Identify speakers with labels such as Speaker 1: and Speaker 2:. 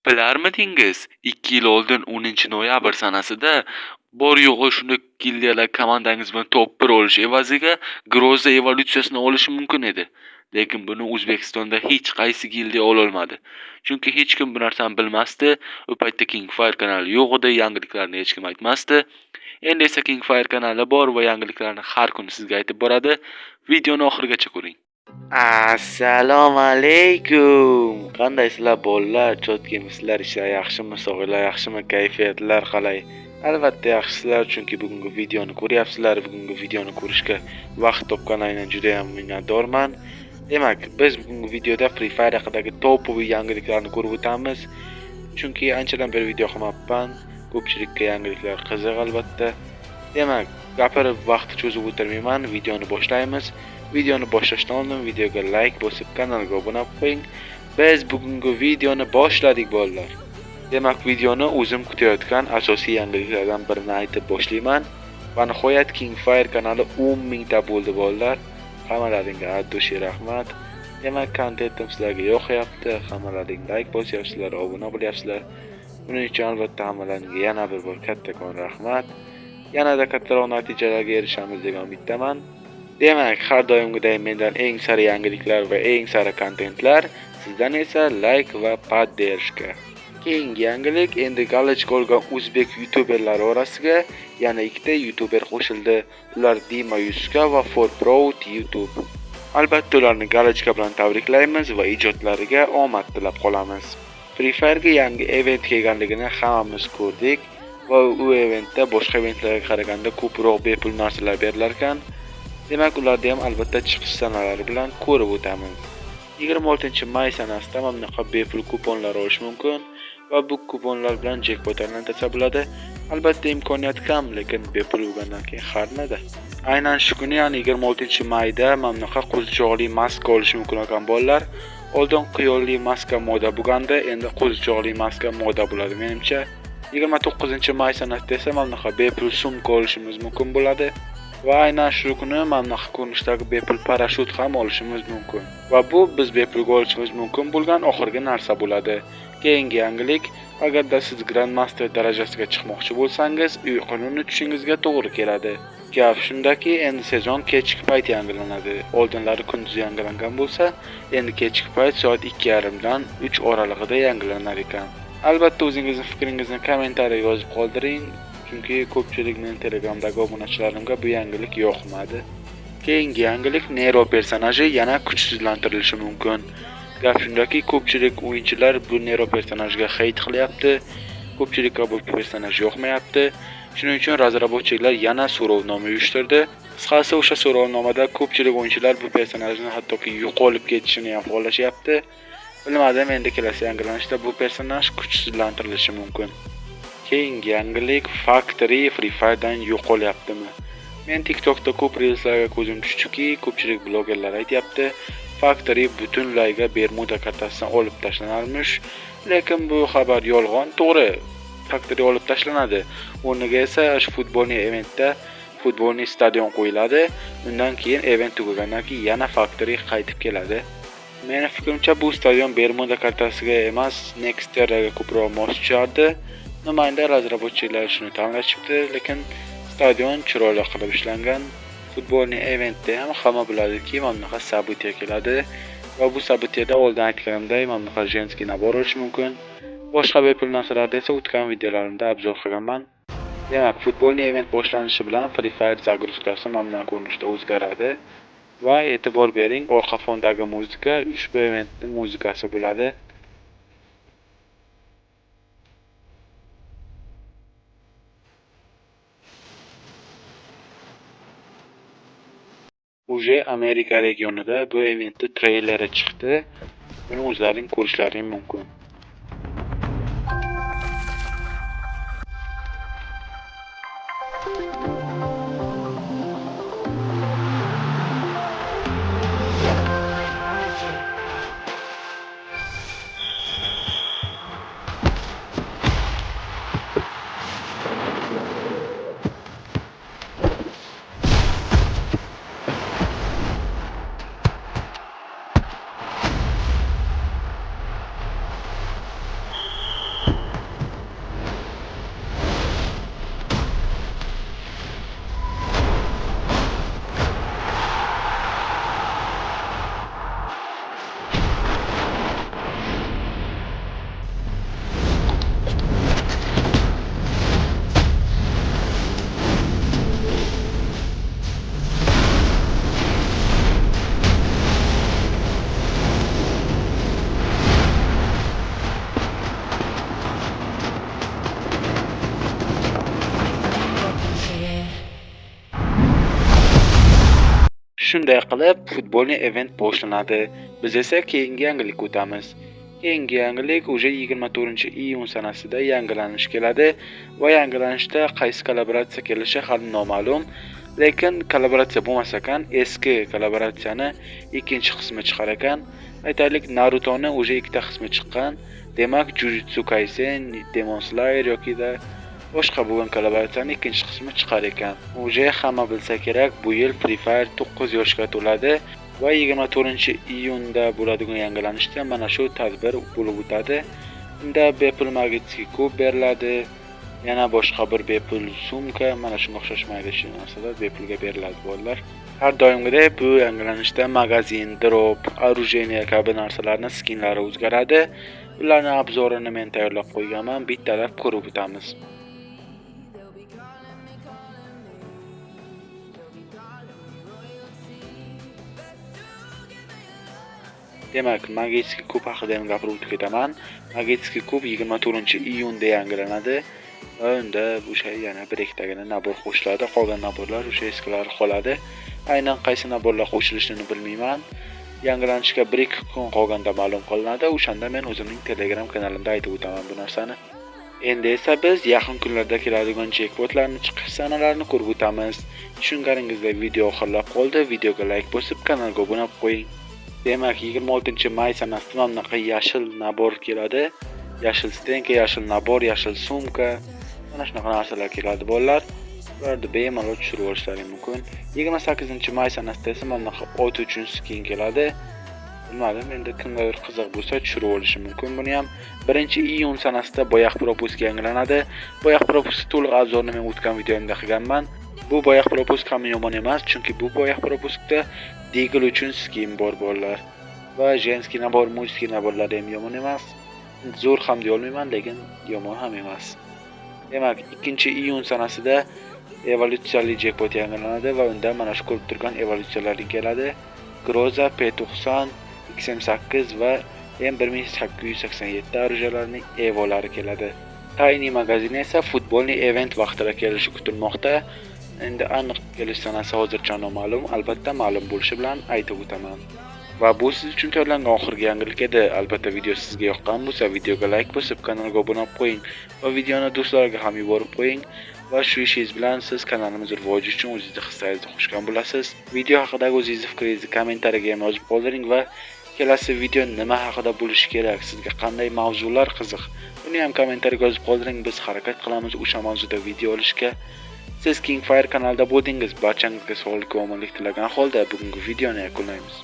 Speaker 1: Bilarmidingiz, 2 yil oldin 10 noyabr sanasida bor-yo'g'i shunday gildiyalar komandangiz bilan top 1 olish evaziga Groza evolyutsiyasini olishi mumkin edi. Lekin buni O'zbekistonda hech qaysi gildiya ololmadi. Chunki hech kim bu narsani bilmasdi. U paytda Kingfire kanali yo'q edi, yangiliklarni hech kim aytmasdi. Endi esa Kingfire kanali bor va yangiliklarni har kuni sizga aytib boradi. Videoni oxirigacha ko'ring. Assalomu alaykum. Qandaysizlar bolalar? Chotkimisizlar? Ishlar yaxshimi? Sog'lig'inglar yaxshimi? Kayfiyatlar qalay? Albatta yaxshisizlar, chunki bugungi videoni ko'ryapsizlar. Bugungi videoni ko'rishga vaqt topganingizdan juda ham minnatdorman. Demak, biz bugungi videoda Free Fire haqidagi topoviy yangiliklarni ko'rib o'tamiz. Chunki anchadan beri video qilmabman. Ko'pchilikka yangiliklar qiziq albatta. Demak, gapirib vaqtni cho'zib o'tirmayman, videoni boshlaymiz. Videoni boshlashdan oldin videoga like bosib, kanalga obuna bo'lib qo'ying. Biz bugungi videoni boshladik bolalar. Demak, videoni o'zim kutayotgan asosiy yangiliklardan birini aytib boshlayman. Va nihoyat Kingfire kanali 10 ta bo'ldi bolalar. Hammalaringga addushi rahmat. Demak, kontentim sizlarga yoqyapti. Hammalaring like bosyapsizlar, obuna bo'lyapsizlar. Buning uchun albatta hammalaringga yana bir bor kattakon rahmat. Yanada kattaroq natijalarga erishamiz degan umiddaman. Demak, har doimgidek mendan eng sara yangiliklar va eng sara kontentlar, sizdan esa like va poddershka. Keyingi yangilik, endi galochka olgan o'zbek youtuberlari orasiga yana ikkita youtuber qo'shildi. Ular Dima Yuska va ForProud YouTube. Albatta ularni galochka bilan tabriklaymiz va ijodlariga omad tilab qolamiz. Free Fire'ga yangi event kelganligini hammamiz ko'rdik va u eventda boshqa eventlarga qaraganda ko'proq bepul narsalar berilar ekan. Demak, ularda ham albatta chiqish sanalari bilan ko'rib o'tamiz. 26-may sanasida mana bunaqa bepul kuponlar olish mumkin va bu kuponlar bilan jackpot aylantirsa bo'ladi. Albatta imkoniyat kam, lekin bepul bo'lgandan keyin har nada. Aynan shu kuni, ya'ni 26-mayda mana bunaqa qo'zichoqli maska olish mumkin ekan bolalar. Oldin quyonli maska moda bo'lganda, endi qo'zichoqli maska moda bo'ladi menimcha. 29-may sanasida esa mana bunaqa bepul sumka olishimiz mumkin bo'ladi. Va aynan shu kuni mana bunaqa ko'rinishdagi bepul parashyut ham olishimiz mumkin. Va bu biz bepul olishimiz mumkin bo'lgan oxirgi narsa bo'ladi. Keyingi yangilik, agarda siz Grandmaster darajasiga chiqmoqchi bo'lsangiz, uyquni unutishingizga to'g'ri keladi. Gap shundaki, endi sezon kechki payt yangilanadi. Oldinlari kunduz yangilangan bo'lsa, endi kechki payt soat 2:30 dan 3 oralig'ida yangilanar ekan. Albatta o'zingizning fikringizni kommentariyaga yozib qoldiring. Chunki ko'pchilik men Telegramdagi obunachilarimga bu yangilik yoqmadi. Keyingi yangilik, Nero personaji yana kuchsizlantirilishi mumkin. Gap shundaki, ko'pchilik o'yinchilar bu Nero personajiga hate qilyapti. Ko'pchilikka bu personaj yoqmayapti. Shuning uchun razraботchilar yana so'rovnoma uyushtirdi. Qisqasi, o'sha so'rovnomada ko'pchilik o'yinchilar bu personajni hattoki yo'qolib ketishini ham xohlashyapti. Bilmadim, endi kelasi yangilanishda bu personaj kuchsizlantirilishi mumkin. Keyingi yangilik, Factory Free Fire'dan yo'qolyaptimi? Men TikTokda ko'p reelslarga ko'zim tushdiki, ko'pchilik blogerlar aytayapti, Factory butunlayga Bermuda kartasidan olib tashlanarmish. Lekin bu xabar yolg'on, to'g'ri. Factory olib tashlanadi. O'rniga esa shu futbolni eventda futbolni stadion qo'yiladi. Undan keyin event tugagandan keyin yana Factory qaytib keladi. Meni fikrimcha bu stadion Bermuda kartasiga emas, Nexterraga ko'proq mos tushardi. Numayda razraботchilar shuni tanlashibdi, lekin stadion chiroyli qilib ishlangan. Futbolning eventda ham hamma biladiki, mana bunaqa sabitiya keladi va bu sabitiyada oldin aytganimdek, mana bunaqa jenskiy nabor olish mumkin. Boshqa bepul narsalarda esa o'tgan videolarimda obzor qilganman. Demak, futbolning event boshlanishi bilan Free Fire zagruzkasi mana bunday ko'rinishda o'zgaradi va e'tibor bering, orqa fondagi muzika ushbu eventning muzikasi bo'ladi. Uje Amerika regionida bu eventning treyleri chiqdi. Buni o'zlaring ko'rishlaring mumkin.
Speaker 2: Shunday qilib, futbolni event boshlanadi. Biz esa keyingi yangilikka o'tamiz. Keyingi yangilik уже 24-iyun sanasida yangilanish keladi va yangilanishda qaysi kollaboratsiya kelishi hali noma'lum. Lekin kollaboratsiya bo'lmas ekan, eski kollaboratsiyani ikkinchi qismi chiqar ekan. Aytaylik, Naruto'ni уже ikkita qismi chiqqan. Demak, Jujutsu Kaisen, Demon Slayer yoki-da boshqa bo'lgan kollaboratsiyaning ikkinchi qismi chiqar ekan. Уже hamma bilsa kerak, bu yil Free Fire 9 yoshga to'ladi va 24-iyunda bo'ladigan yangilanishda mana shu tadbir bo'lib o'tadi. Unda bepul magitskiy kub beriladi, yana boshqa bir bepul sumka, mana shunga o'xshash mayda narsalar bepulga beriladi bolalar. Har doimgidek bu yangilanishda magazin, drop, оружие kabi narsalarning skinlari o'zgaradi. Ularning obzorini men tayyorlab qo'yganman, bittalab ko'rib o'tamiz. Demak, magitskiy kub haqida ham gapirib o'tib ketaman. Magitskiy kub 24-iyunda yangilanadi. Va unda o'sha yana bir ikkitagina nabor qo'shiladi, qolgan naborlar o'sha eskilari qoladi. Aynan qaysi naborlar qo'shilishini bilmayman. Yangilanishga 1-2 kun qolganda ma'lum qilinadi. O'shanda men o'zimning Telegram kanalimda aytib o'taman bu narsani. Endi esa biz yaqin kunlarda keladigan jackpotlarning chiqish sanalarini ko'rib o'tamiz. Tushunganingizdek, video oxirlab qoldi. Videoga like bosib, kanalga obuna bo'lib qo'ying. Demak, 26-may sanasida mana bunaqa yashil nabor keladi. Yashil stenka, yashil nabor, yashil sumka, mana shunaqa narsalar keladi bolalar. Ularni bemalol tushirib olishlaring mumkin. 28-may sanasida esa mana bunaqa ot uchun skin keladi. Bilmadim, endi kimgadir qiziq bo'lsa tushirib olishi mumkin buni ham. 1-iyun sanasida boyaq propusk yangilanadi. Boyaq propusk to'liq obzorini men o'tgan videomda qilganman. Bu boyaq propusk ham yomon emas, chunki bu boyaq propuskda Deagle uchun skin bor bolalar. Va jenskiy nabor, mujskiy naborlari ham yomon emas. Zo'r ham deya olmayman, lekin yomon ham emas. Demak, 2-iyun sanasida evolyutsiyali jackpot yangilanadi va unda mana shu ko'rib turgan evolyutsiyalar keladi. Groza, P90, XM8 va M1887 orujalarining evolari keladi. Tiny magazin esa futbolning event vaqtida kelishi kutilmoqda. Endi aniq kelish sanasi hozircha noma'lum, albatta ma'lum bo'lishi bilan aytib o'taman. Va bu siz uchun tayyorlangan oxirgi yangilik edi. Albatta video sizga yoqqan bo'lsa, videoga like bosib, kanalga obuna bo'lib qo'ying va videoni do'stlarga ham yuborib qo'ying. Va shu ishingiz bilan siz kanalimiz rivoji uchun o'zingizni hissangizni xushkan bo'lasiz. Video haqidagi o'zingizni fikringizni kommentariyaga yozib qoldiring va kelasi video nima haqida bo'lishi kerak, sizga qanday mavzular qiziq, buni ham kommentariyaga yozib qoldiring. Biz harakat qilamiz o'sha mavzuda video olishga. Siz Kingfire kanalida bo'ldingiz. Barchangizga sog'lik va omonlik tilagan holda bugungi videoni yakunlaymiz.